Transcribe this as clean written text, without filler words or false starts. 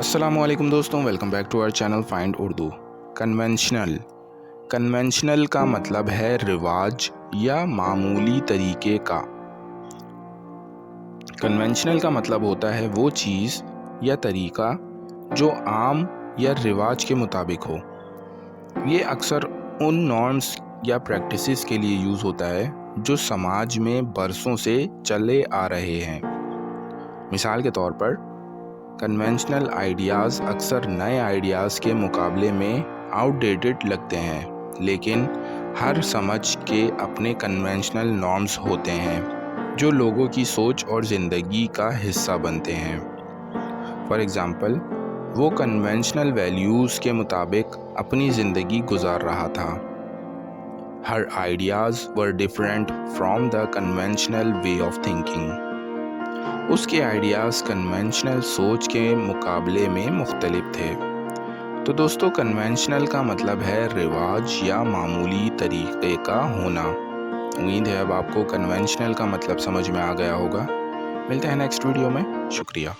अस्सलाम वालेकुम दोस्तों, welcome back to our channel find Urdu. Conventional का मतलब है रिवाज या मामूली तरीके का। कन्वेंशनल का मतलब होता है वो चीज़ या तरीका जो आम या रिवाज के मुताबिक हो। ये अक्सर उन नॉर्म्स या प्रैक्टिसेस के लिए यूज़ होता है जो समाज में बरसों से चले आ रहे हैं। मिसाल के तौर पर कन्वेंशनल आइडियाज़ अक्सर नए आइडियाज़ के मुकाबले में आउटडेटेड लगते हैं, लेकिन हर समझ के अपने कन्वेंशनल नॉर्म्स होते हैं जो लोगों की सोच और ज़िंदगी का हिस्सा बनते हैं। फॉर एग्ज़ाम्पल, वो कन्वेंशनल वैल्यूज़ के मुताबिक अपनी ज़िंदगी गुजार रहा था। Her ideas were different from the conventional way of thinking. उसके आइडियाज़ कन्वेंशनल सोच के मुकाबले में मुख्तलिफ थे। तो दोस्तों, कन्वेंशनल का मतलब है रिवाज या मामूली तरीक़े का होना। उम्मीद है अब आपको कन्वेंशनल का मतलब समझ में आ गया होगा। मिलते हैं नेक्स्ट वीडियो में। शुक्रिया।